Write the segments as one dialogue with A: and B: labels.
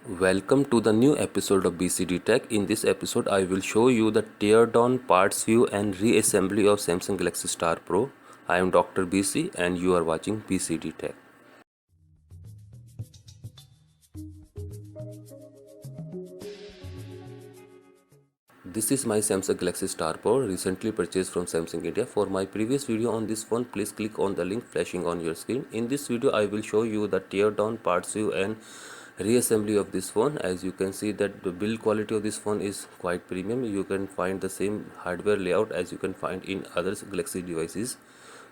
A: Welcome to the new episode of BCD Tech. In this episode, I will show you the teardown parts view and reassembly of Samsung Galaxy Star Pro. I am Dr. BC and you are watching BCD Tech. This is my Samsung Galaxy Star Pro recently purchased from Samsung India. For my previous video on this phone, please click on the link flashing on your screen. In this video, I will show you the teardown parts view and reassembly of this phone. As you can see that the build quality of this phone is quite premium. You can find the same hardware layout as you can find in other Galaxy devices.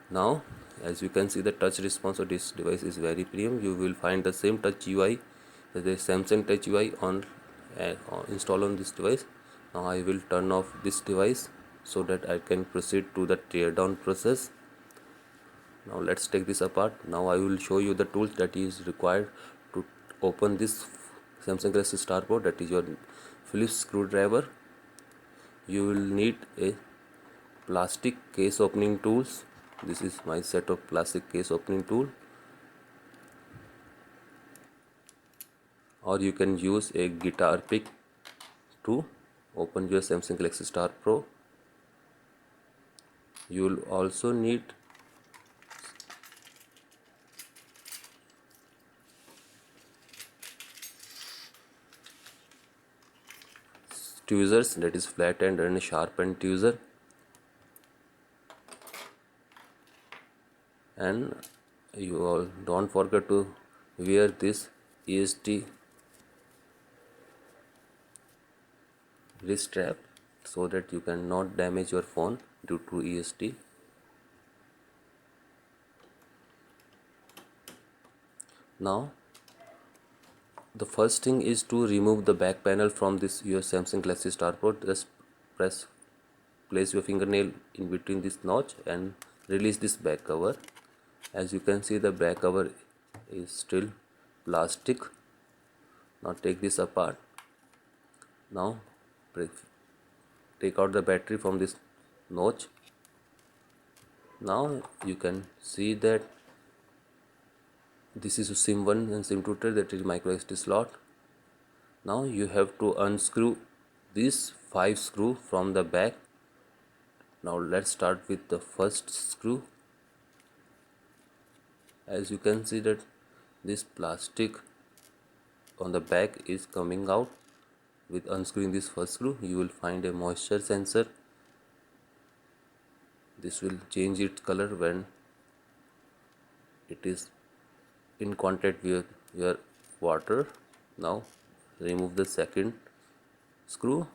A: Now as you can see, the touch response of this device is very premium. You will find the same touch UI, the Samsung touch UI on install on this device. Now I will turn off this device so that I can proceed to the teardown process. Now let's take this apart. Now I will show you the tools that is required to open this Samsung Galaxy Star Pro. That is your Phillips screwdriver. You will need a plastic case opening tools. This is my set of plastic case opening tool, or you can use a guitar pick to open your Samsung Galaxy Star Pro. You will also need tweezers, that is flat end and sharp end tweezer, and you all don't forget to wear this EST wrist strap so that you cannot damage your phone due to EST. Now the first thing is to remove the back panel from this your Samsung Galaxy Star Pro. Just place your fingernail in between this notch and release this back cover. As you can see, the back cover is still plastic. Now take this apart. Now take out the battery from this notch. Now you can see that this is a SIM 1 and SIM 2 tray, that is micro SD slot. Now you have to unscrew these 5 screws from the back. Now let's start with the first screw. As you can see that this plastic on the back is coming out. With unscrewing this first screw, you will find a moisture sensor. This will change its color when it is in contact with your water. Now remove the second screw.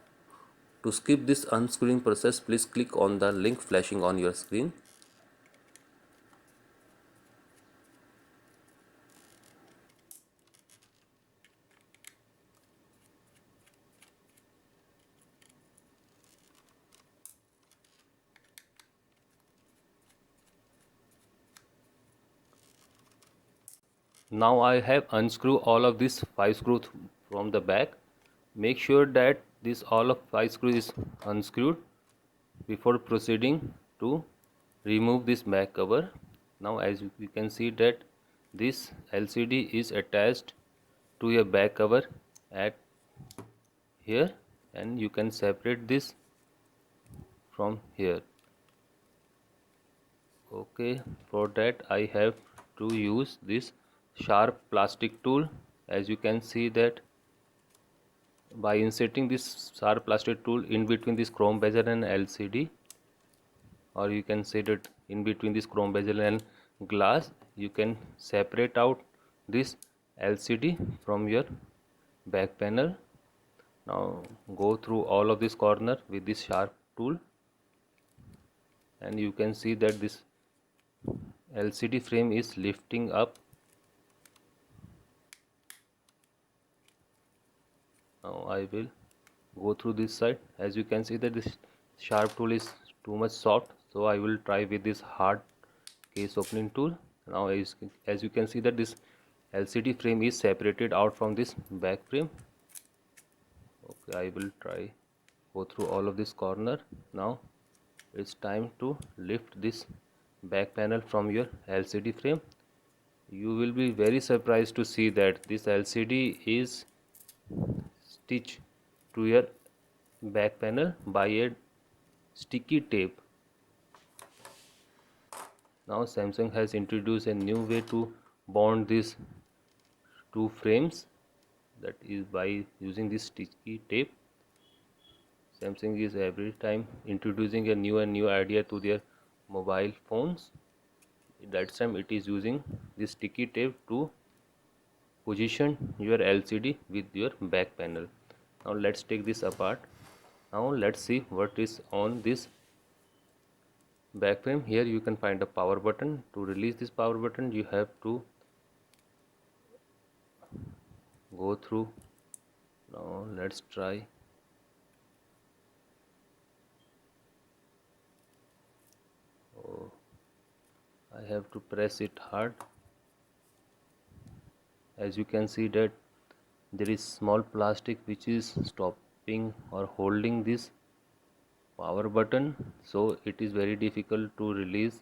A: To skip this unscrewing process, please click on the link flashing on your screen. Now I have unscrewed all of these 5 screws from the back. Make sure that this all of 5 screws is unscrewed before proceeding to remove this back cover. Now as you can see that this LCD is attached to a back cover at here, and you can separate this from here. Okay, for that I have to use this sharp plastic tool. As you can see that by inserting this sharp plastic tool in between this chrome bezel and LCD, or you can say that in between this chrome bezel and glass, you can separate out this LCD from your back panel. Now go through all of this corner with this sharp tool, and you can see that this LCD frame is lifting up. Now I will go through this side. As you can see that this sharp tool is too much soft, so I will try with this hard case opening tool. Now as you can see that this LCD frame is separated out from this back frame. Okay, I will try go through all of this corner. Now it's time to lift this back panel from your LCD frame. You will be very surprised to see that this LCD is stitch to your back panel by a sticky tape. Now Samsung has introduced a new way to bond these two frames, that is by using this sticky tape. Samsung is every time introducing a new and new idea to their mobile phones. That time it is using this sticky tape to position your LCD with your back panel. Now let's take this apart. Now let's see what is on this back frame. Here you can find a power button. To release this power button you have to go through. Now let's try. Oh, I have to press it hard. As you can see that there is small plastic which is stopping or holding this power button, so it is very difficult to release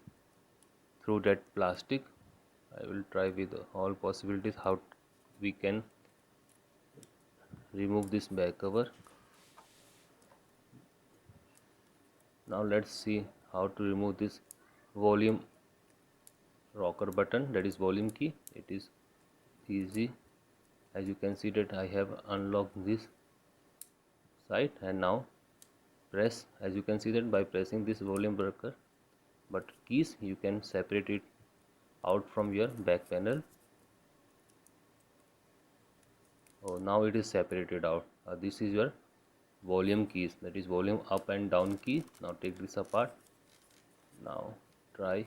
A: through that plastic. I will try with all possibilities how we can remove this back cover. Now let's see how to remove this volume rocker button, that is volume key. It is easy. As you can see that I have unlocked this side, and now press. As you can see that by pressing this volume breaker but keys you can separate it out from your back panel. Oh, now it is separated out. This is your volume keys, that is volume up and down key. Now take this apart. Now try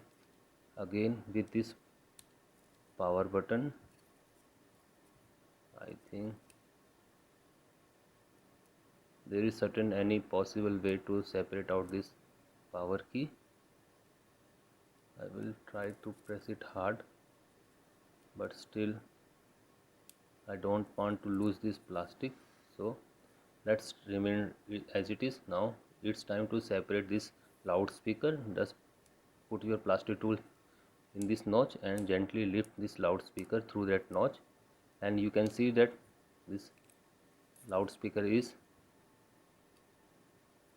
A: again with this power button. I think there is certain any possible way to separate out this power key. I will try to press it hard, but still I don't want to lose this plastic, so let's remain as it is. Now it's time to separate this loudspeaker. Just put your plastic tool in this notch and gently lift this loudspeaker through that notch, and you can see that this loudspeaker is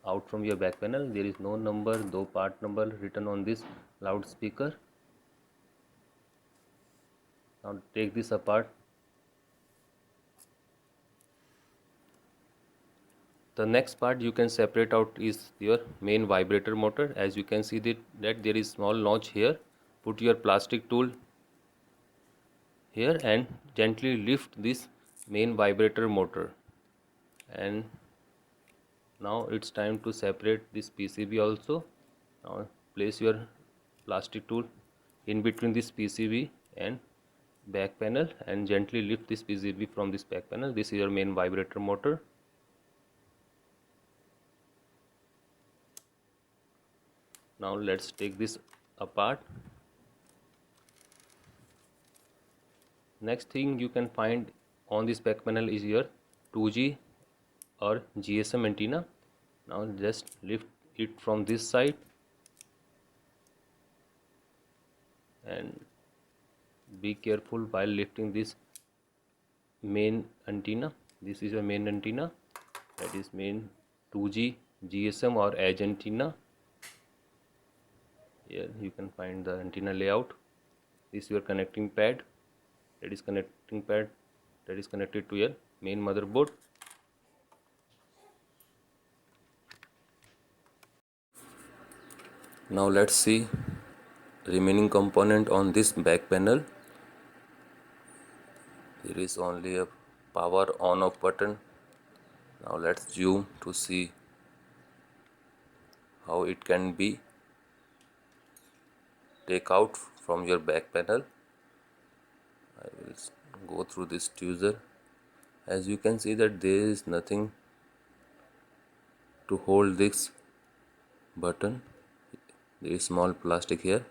A: out from your back panel. There is no number, no part number written on this loudspeaker. Now take this apart. The next part you can separate out is your main vibrator motor. As you can see that there is small notch here. Put your plastic tool here and gently lift this main vibrator motor, and now it's time to separate this PCB also. Now place your plastic tool in between this PCB and back panel and gently lift this PCB from this back panel. This is your main vibrator motor. Now let's take this apart. Next thing you can find on this back panel is your 2G or GSM antenna. Now just lift it from this side and be careful while lifting this main antenna. This is your main antenna, that is main 2G GSM or edge antenna. Here you can find the antenna layout. This is your connecting pad, that is connected to your main motherboard. Now let's see remaining component on this back panel. There is only a power on off button. Now let's zoom to see how it can be take out from your back panel. I will go through this tweezer. As you can see that there is nothing to hold this button. There is small plastic here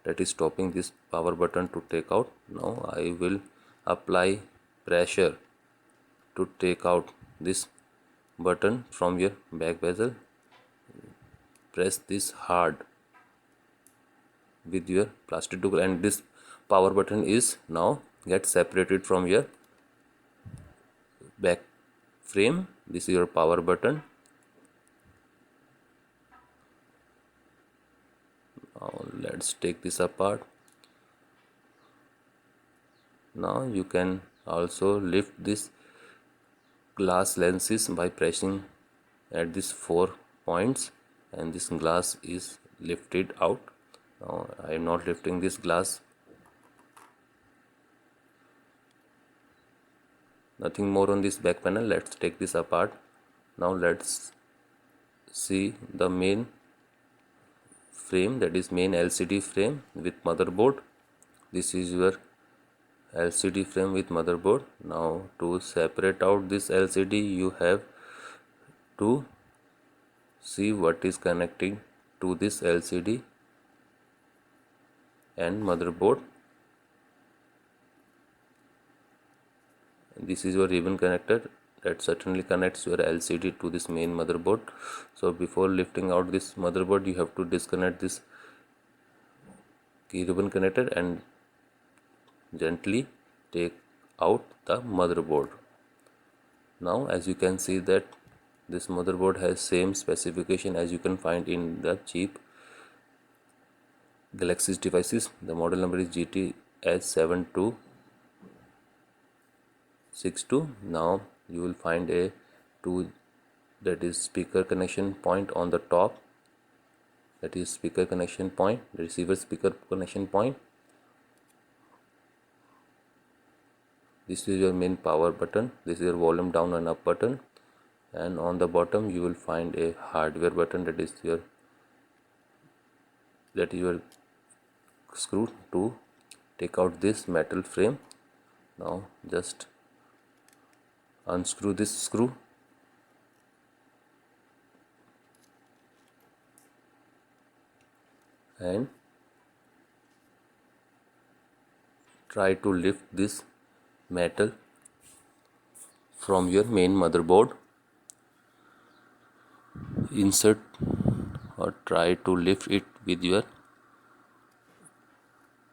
A: that is stopping this power button to take out. Now I will apply pressure to take out this button from your back bezel. Press this hard with your plastic tool and this power button is now get separated from your back frame. This is your power button. Now let's take this apart. Now you can also lift this glass lenses by pressing at these 4 points, and this glass is lifted out. Now I am not lifting this glass. Nothing more on this back panel. Let's take this apart. Now let's see the main frame, that is main LCD frame with motherboard. This is your LCD frame with motherboard. Now to separate out this LCD, you have to see what is connecting to this LCD and motherboard. This is your ribbon connector that certainly connects your LCD to this main motherboard. So before lifting out this motherboard, you have to disconnect this key ribbon connector and gently take out the motherboard. Now as you can see that this motherboard has same specification as you can find in the cheap Galaxy devices. The model number is GTS7262. Now you will find a that is speaker connection point on the top. That is speaker connection point, the receiver speaker connection point. This is your main power button. This is your volume down and up button, and on the bottom you will find a hardware button, that is your screw to take out this metal frame. Now just unscrew this screw and try to lift this metal from your main motherboard. Insert or try to lift it with your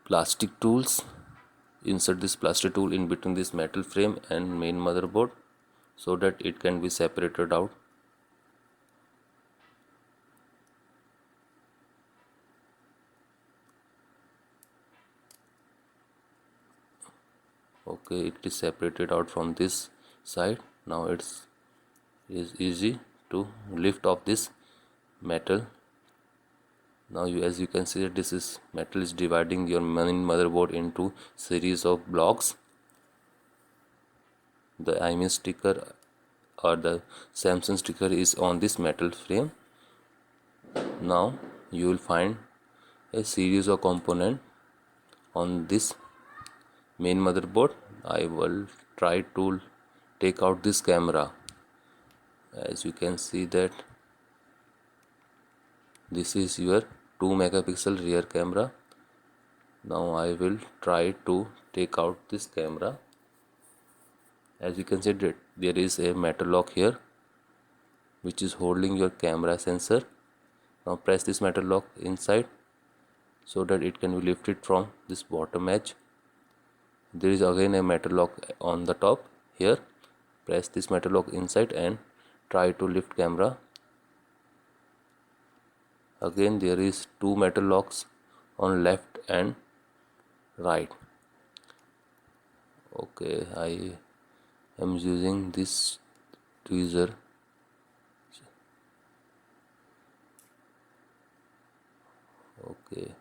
A: plastic tools. Insert this plastic tool in between this metal frame and main motherboard so that it can be separated out. Okay, it is separated out from this side. Now it is easy to lift off this metal. Now as you can see that this is metal is dividing your main motherboard into series of blocks. The IMEI sticker or the Samsung sticker is on this metal frame. Now you will find a series of components on this main motherboard. I will try to take out this camera. As you can see that this is your 2 megapixel rear camera. Now I will try to take out this camera. As you can see that there is a metal lock here which is holding your camera sensor. Now press this metal lock inside so that it can be lifted from this bottom edge. There is again a metal lock on the top here. Press this metal lock inside and try to lift camera. Again there is 2 metal locks on left and right. Okay, I am using this tweezer. Okay,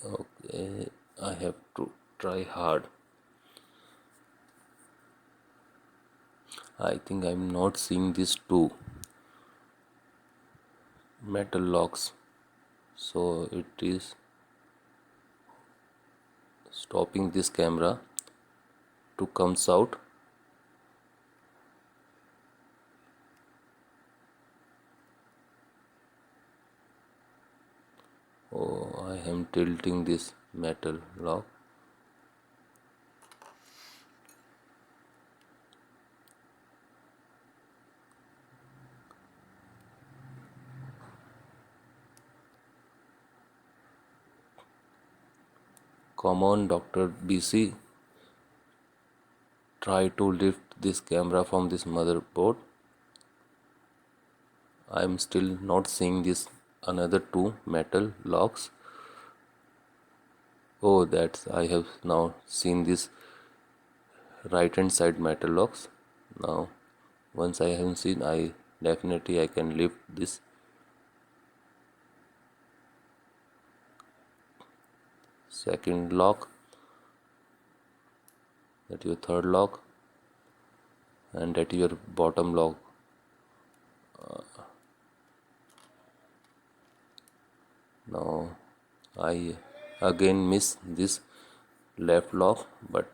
A: okay, I have to try hard. I think I'm not seeing these 2 metal locks, so it is stopping this camera to comes out. Oh, I am tilting this metal lock. Come on, Dr. BC, try to lift this camera from this motherboard. I am still not seeing this another two metal locks. Oh, that's I have now seen this right hand side metal locks. Now once I haven't seen, I definitely I can lift this second lock, that your third lock, and that your bottom lock. Now I again miss this left lock, but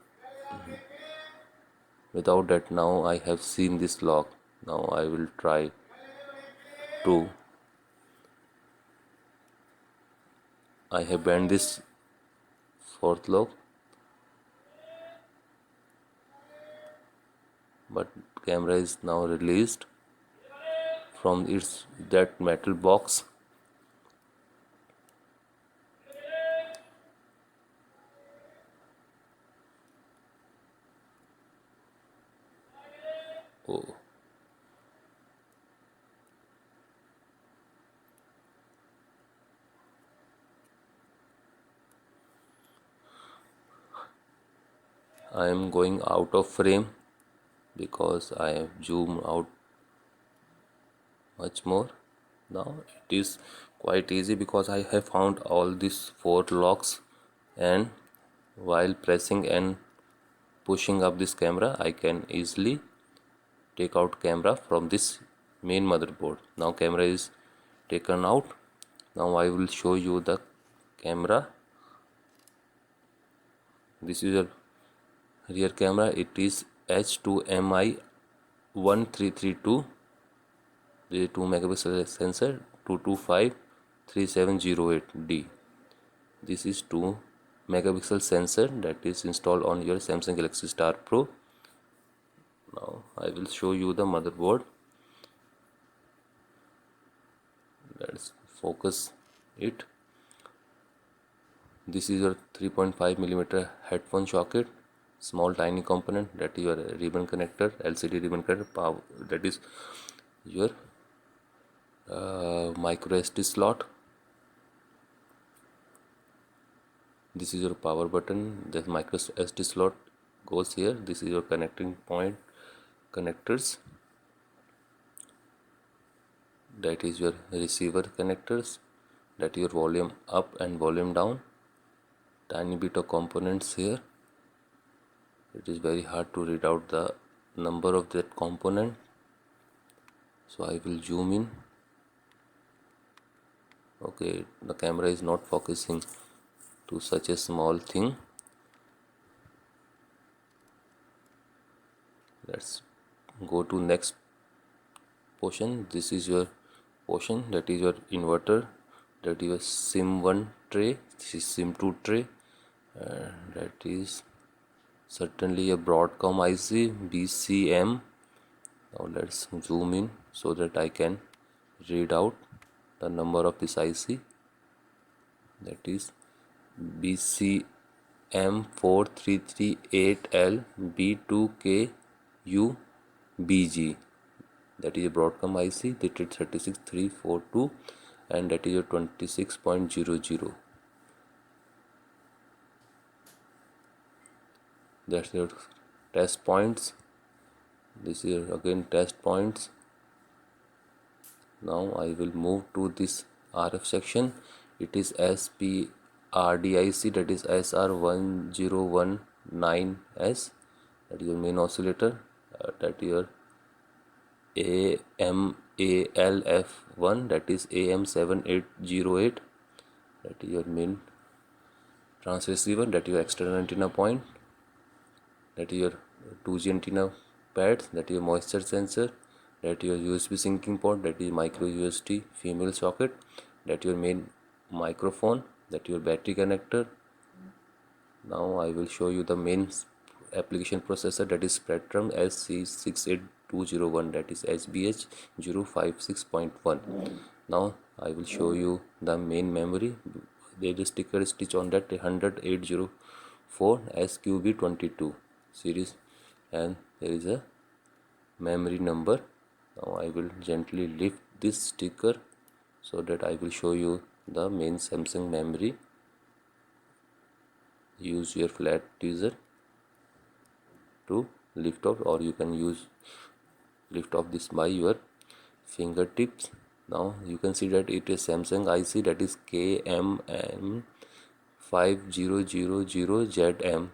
A: without that now I have seen this lock. Now I will try to I have bent this fourth lock, but camera is now released from its that metal box. Oh, I am going out of frame because I have zoomed out much more. Now it is quite easy because I have found all these four locks, and while pressing and pushing up this camera I can easily take out camera from this main motherboard. Now camera is taken out. Now I will show you the camera. This is a rear camera. It is H2MI 1332. The 2 megapixel sensor 2253708D. This is 2 megapixel sensor that is installed on your Samsung Galaxy Star Pro. Now I will show you the motherboard. Let's focus it. This is your 3.5 millimeter headphone socket, small tiny component, that is your ribbon connector, LCD ribbon connector, power, that is your micro SD slot. This is your power button. The micro SD slot goes here. This is your connecting point connectors. That is your receiver connectors. That is your volume up and volume down. Tiny bit of components here. It is very hard to read out the number of that component, so I will zoom in. Okay, the camera is not focusing to such a small thing. Let's go to next portion. This is your portion, that is your inverter, that is your SIM1 tray, this is SIM2 tray, that is certainly a Broadcom IC BCM. Now let's zoom in so that I can read out the number of this IC. That is BCM4338LB2KUBG. That is a Broadcom IC. That is 36342, and that is a 26.00. That's your test points. This is again test points. Now I will move to this RF section. It is SPRDIC, that is SR1019S. that is your main oscillator. That is your AMALF1, that is AM7808. that is your main transceiver. That is your external antenna point. That is your 2G antenna pads. That is your moisture sensor. That is your USB syncing port. That is micro USB female socket. That is your main microphone. That is your battery connector. Now I will show you the main application processor, that is Spectrum SC68201, that is SBH 056.1. Now I will show you the main memory. there is a sticker stitch on that 100-804 SQB22 series, and there is a memory number. Now I will gently lift this sticker so that I will show you the main Samsung memory. Use your flat tweezer to lift off, or you can use lift off this by your fingertips. Now you can see that it is Samsung IC, that is KMM5000ZM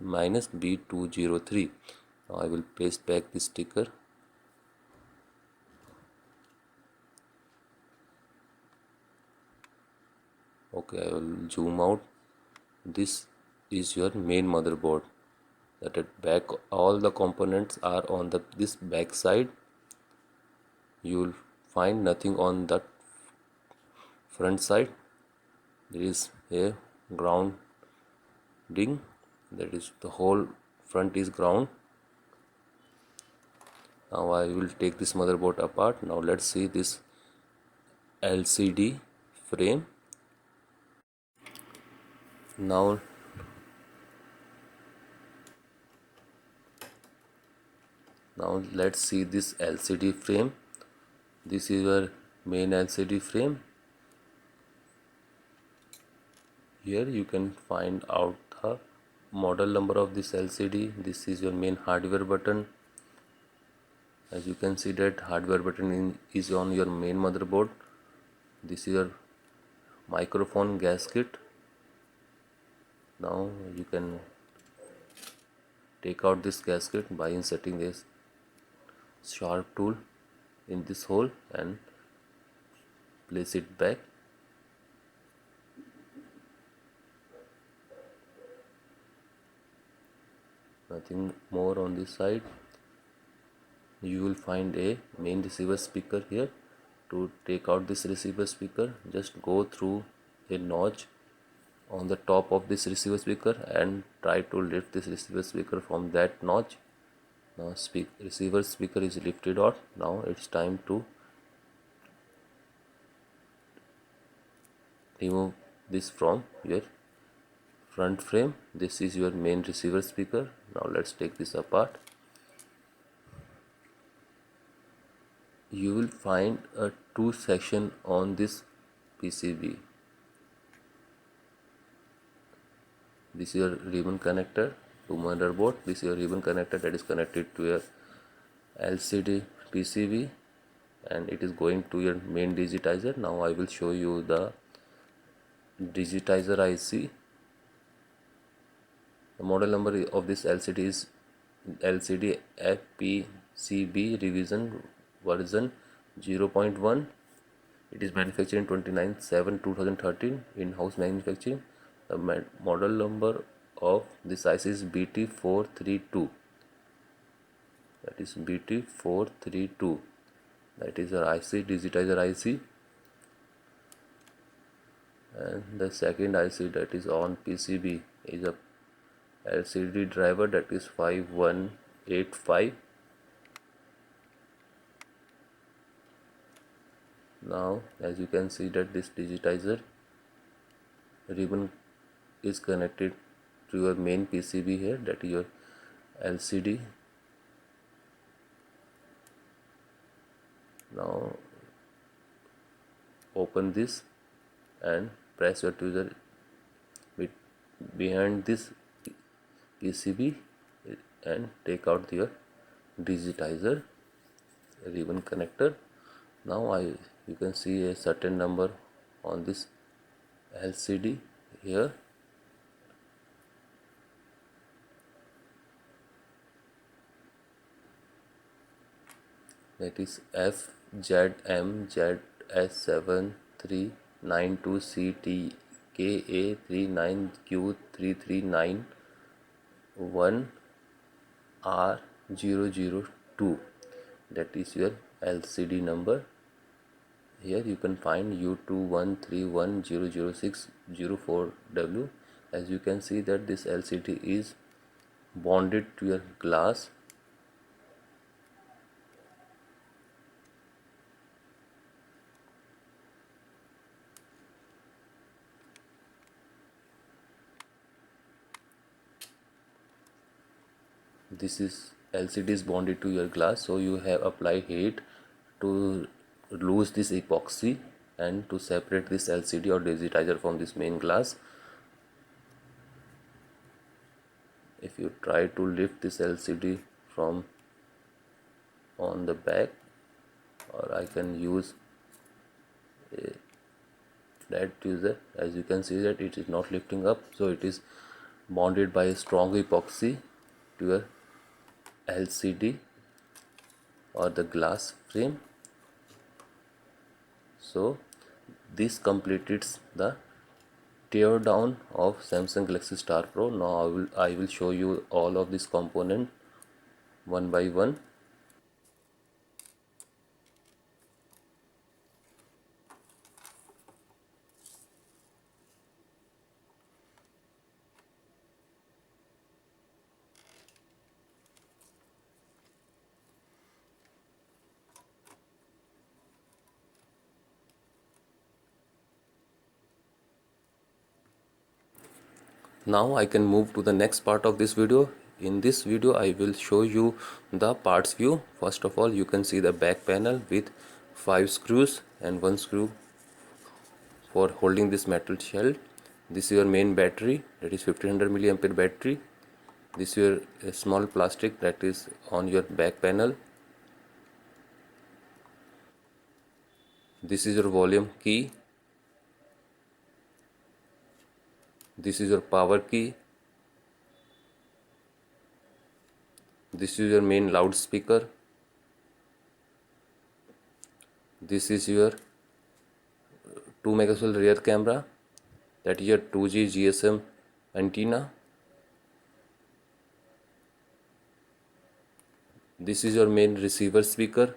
A: B203. Now I will paste back the sticker. Okay, I will zoom out. This is your main motherboard. That at back all the components are on this back side. You will find nothing on that front side. There is a grounding, that is the whole front is ground. Now I will take this motherboard apart. Now let's see this LCD frame. Now let's see this LCD frame. This is your main LCD frame. Here you can find out the model number of this LCD. This is your main hardware button. As you can see that hardware button is on your main motherboard. This is your microphone gasket. Now you can take out this gasket by inserting this sharp tool in this hole and place it back. Nothing more on this side. You will find a main receiver speaker here. To take out this receiver speaker, just go through a notch on the top of this receiver speaker and try to lift this receiver speaker from that notch. Now receiver speaker is lifted out. Now it's time to remove this from your front frame. This is your main receiver speaker. Now let's take this apart. You will find a two section on this PCB. This is your ribbon connector to motherboard. This is your ribbon connector that is connected to your LCD PCB, and it is going to your main digitizer. Now I will show you the digitizer IC. The model number of this LCD is LCD FPCB revision version 0.1. It is manufactured in 29/7/2013, in-house manufacturing. The model number of this IC is BT432. That is BT432. That is our IC, digitizer IC. And the second IC that is on PCB is a LCD driver, that is 5185. Now as you can see that this digitizer ribbon is connected to your main PCB here, that is your LCD. Now open this and press your tweezer behind this PCB and take out your digitizer ribbon connector. Now you can see a certain number on this LCD here. That is FZM-SC392CTKA3923911R002. That is your LCD number. Here you can find U213100604W. As you can see that this LCD is bonded to your glass. this is LCD is bonded to your glass, so you have applied heat to lose this epoxy and to separate this LCD or digitizer from this main glass. If you try to lift this LCD from on the back, or I can use a flat tweezer, as you can see that it is not lifting up, so it is bonded by a strong epoxy to your LCD or the glass frame. So this completes the tear down of Samsung Galaxy Star Pro. Now I will show you all of this component one by one. Now I can move to the next part of this video. In this video I will show you the parts view. First of all, you can see the back panel with 5 screws and 1 screw for holding this metal shell. This is your main battery, that is 1500 milliampere battery. This is your small plastic that is on your back panel. This is your volume key. This is your power key. This is your main loudspeaker. This is your 2 megapixel rear camera, that is your 2G GSM antenna. This is your main receiver speaker,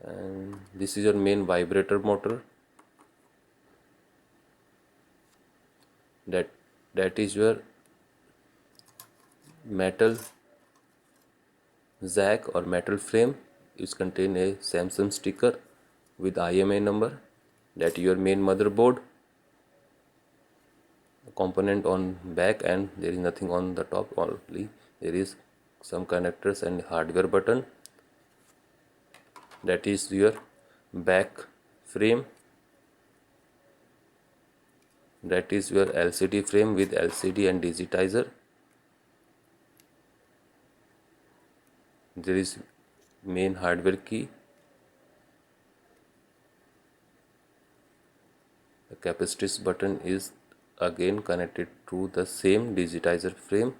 A: and this is your main vibrator motor. That is your metal jack or metal frame. It contains a Samsung sticker with IMEI number. That is your main motherboard component on back, and there is nothing on the top, only there is some connectors and hardware button. That is your back frame. That is your LCD frame with LCD and digitizer. There is main hardware key. The capacitive button is again connected to the same digitizer frame.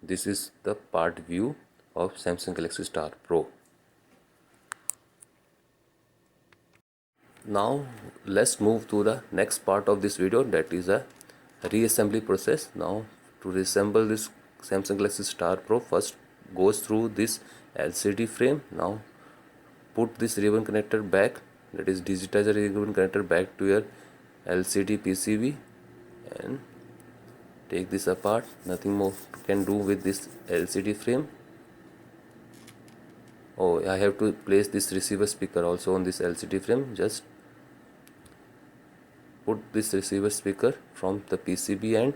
A: This is the part view of Samsung Galaxy Star Pro. Now let's move to the next part of this video, that is a reassembly process. Now to reassemble this Samsung Galaxy Star Pro, first goes through this LCD frame. Now put this ribbon connector back, that is digitizer ribbon connector, back to your LCD PCB and take this apart. Nothing more can do with this LCD frame. Oh, I have to place this receiver speaker also on this LCD frame. Just put this receiver speaker from the PCB end,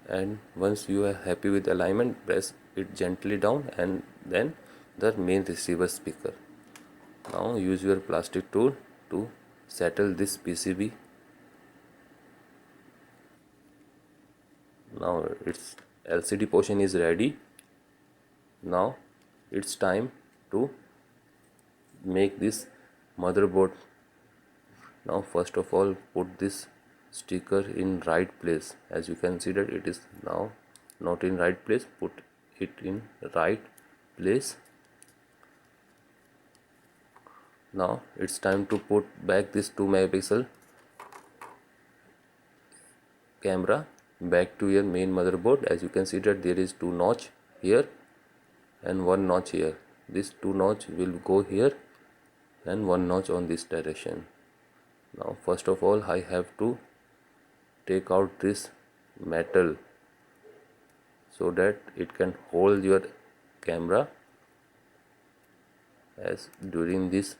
A: and once you are happy with alignment, press it gently down, and then the main receiver speaker. Now use your plastic tool to settle this PCB. Now its LCD portion is ready. Now it's time to make this motherboard. Now first of all, put this sticker in right place. As you can see that it is now not in right place. Put it in right place. Now it's time to put back this 2 megapixel camera back to your main motherboard. As you can see that there is 2 notch here and 1 notch here. This 2 notch will go here and 1 notch on this direction. Now first of all, I have to take out this metal so that it can hold your camera. As during this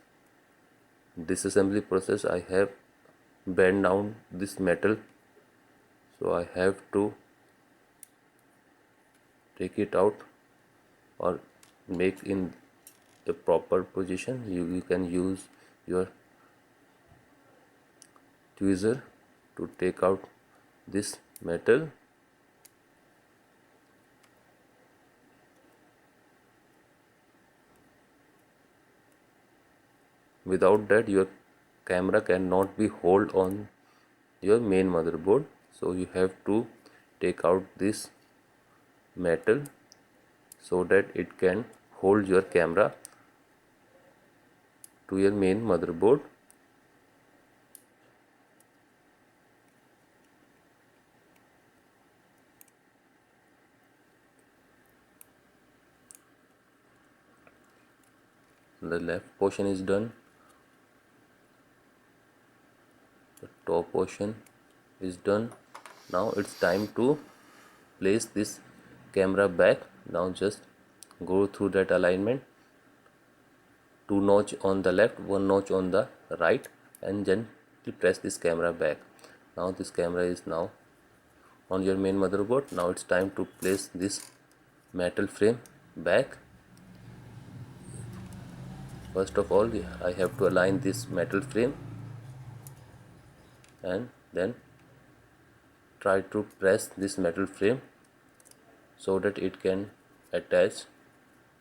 A: disassembly process, I have bend down this metal, so I have to take it out or make in the proper position. You can use your tweezer to take out this metal. Without that, your camera cannot be hold on your main motherboard, so you have to take out this metal so that it can hold your camera to your main motherboard. The left portion is done, the top portion is done. Now it's time to place this camera back. Now just go through that alignment, 2 notch on the left, 1 notch on the right, and gently press this camera back. Now this camera is now on your main motherboard. Now it's time to place this metal frame back. First of all, I have to align this metal frame and then try to press this metal frame so that it can attach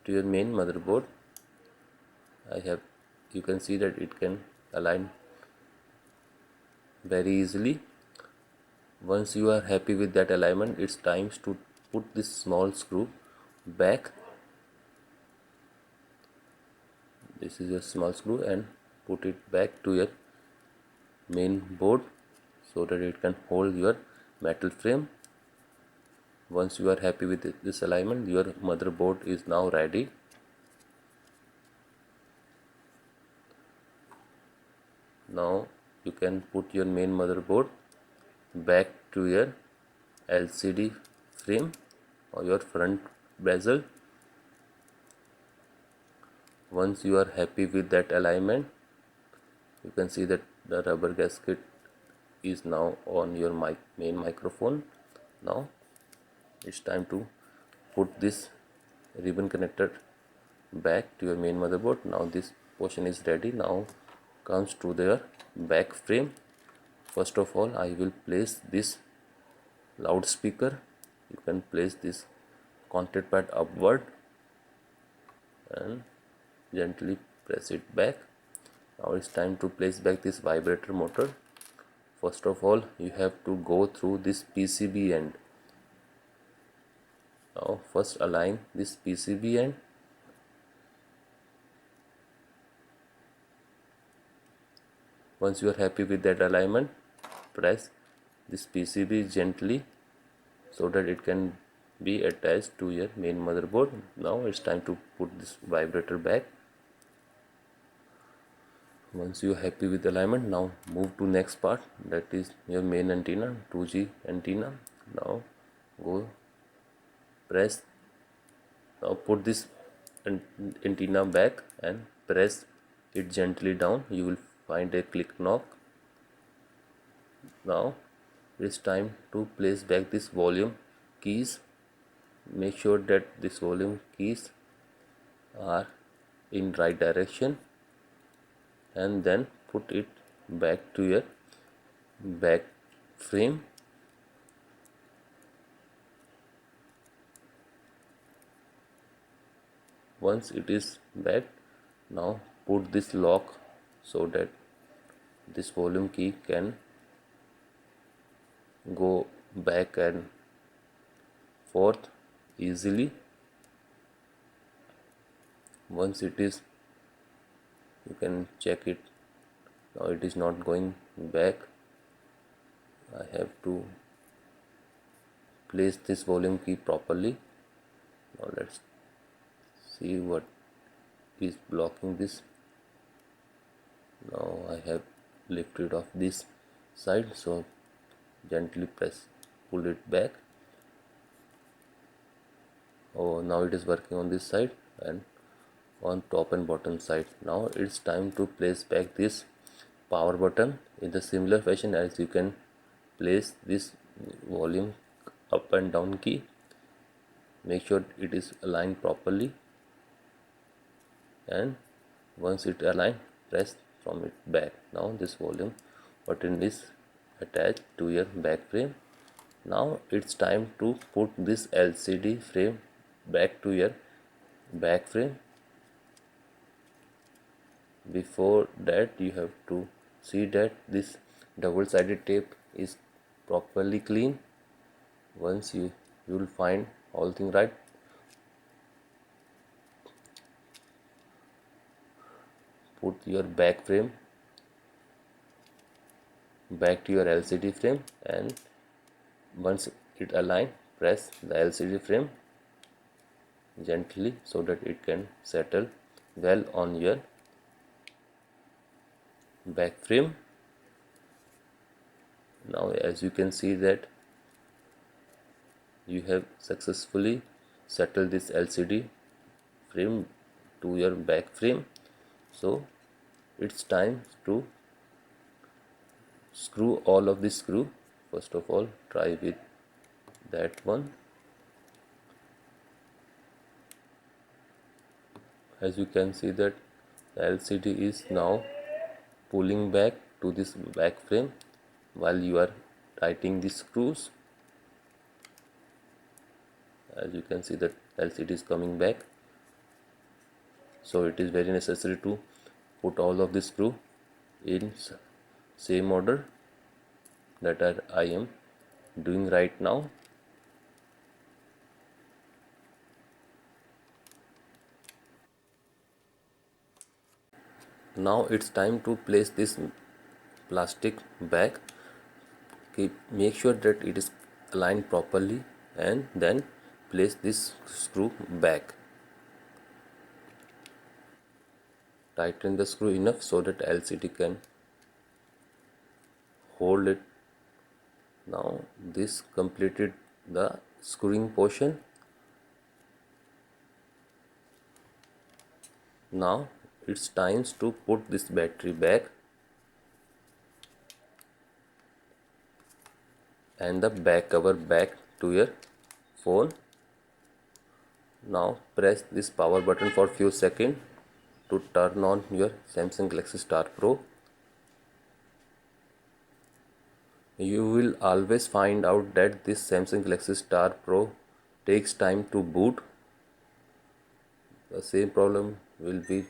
A: to your main motherboard. You can see that it can align very easily. Once you are happy with that alignment, it's time to put this small screw back. This is a small screw, and put it back to your main board so that it can hold your metal frame. Once you are happy with this alignment, your motherboard is now ready. Now you can put your main motherboard back to your LCD frame or your front bezel. Once you are happy with that alignment, you can see that the rubber gasket is now on your main microphone. Now it's time to put this ribbon connector back to your main motherboard. Now this portion is ready. Now comes to the back frame. First of all, I will place this loudspeaker. You can place this contact pad upward and gently press it back. Now it's time to place back this vibrator motor. First of all, you have to go through this PCB end. Now first align this PCB end. Once you are happy with that alignment, press this PCB gently so that it can be attached to your main motherboard. Now it's time to put this vibrator back. Once you are happy with the alignment, now move to next part, that is your main antenna, 2G antenna. Now go press, now put this antenna back and press it gently down. You will find a click knock. Now it's time to place back this volume keys. Make sure that this volume keys are in right direction, and then put it back to your back frame. Once it is back, now put this lock so that this volume key can go back and forth easily. Once it is, you can check it. Now it is not going back. I have to place this volume key properly. Now let's see what is blocking this. Now I have lifted off this side, so gently pull it back. Oh, now it is working on this side and on top and bottom side. Now it's time to place back this power button in the similar fashion as you can place this volume up and down key. Make sure it is aligned properly, and once it aligned, press from it back. Now this volume button is attached to your back frame. Now it's time to put this LCD frame back to your back frame. Before that, you have to see that this double-sided tape is properly clean. Once you will find all thing right, put your back frame back to your LCD frame, and once it align, press the LCD frame gently so that it can settle well on your back frame. Now as you can see that you have successfully settled this LCD frame to your back frame. So it's time to screw all of this screw. First of all, try with that one. As you can see that the LCD is now pulling back to this back frame while you are tightening the screws. As you can see that LCD is coming back, so it is very necessary to put all of the screw in same order that I am doing right now. Now it's time to place this plastic back. Make sure that it is aligned properly, and then place this screw back. Tighten the screw enough so that LCD can hold it. Now this completed the screwing portion. Now it's time to put this battery back and the back cover back to your phone. Now press this power button for few seconds to turn on your Samsung Galaxy Star Pro. You will always find out that this Samsung Galaxy Star Pro takes time to boot. The same problem will be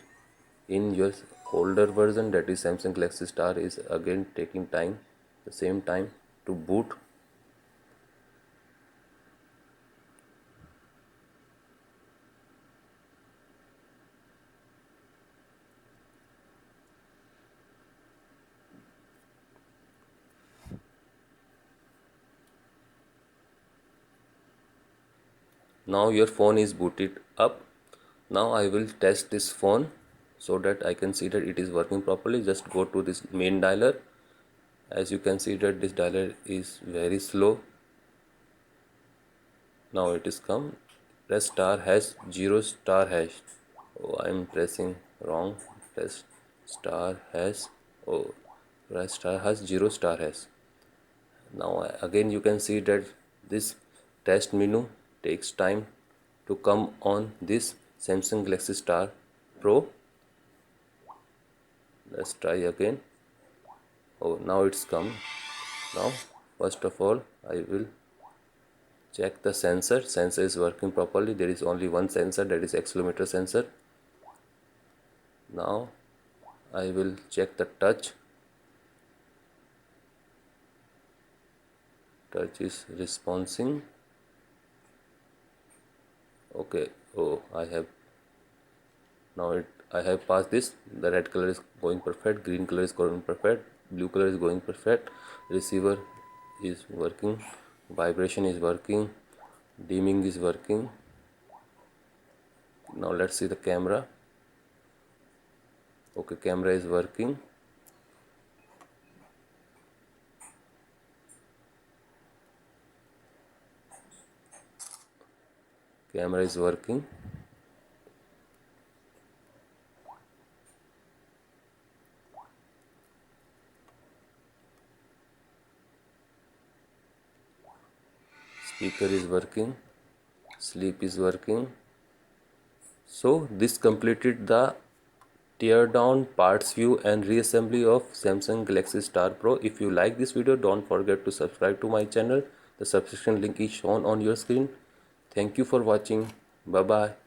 A: in your older version, that is Samsung Galaxy Star, is again taking time, the same time to boot. Now your phone is booted up. Now I will test this phone so that I can see that it is working properly. Just go to this main dialer. As you can see that this dialer is very slow. Now it is come. Press star hash 0 star hash. Oh, I am pressing wrong. Press star hash. Oh, press star hash 0 star hash. Now again you can see that this test menu takes time to come on this Samsung Galaxy Star Pro. Let's try again. Oh, now it's come. Now first of all I will check the sensor. Sensor is working properly. There is only one sensor, that is accelerometer sensor. Now I will check the touch. Touch is responding. Okay. Oh, I have passed this. The red color is going perfect, green color is going perfect, blue color is going perfect. Receiver is working, vibration is working, dimming is working. Now let's see the camera. Okay, camera is working. Camera is working. speaker is working, sleep is working. So this completed the tear down, parts view and reassembly of Samsung Galaxy Star Pro. If you like this video, don't forget to subscribe to my channel. The subscription link is shown on your screen. Thank you for watching. Bye bye.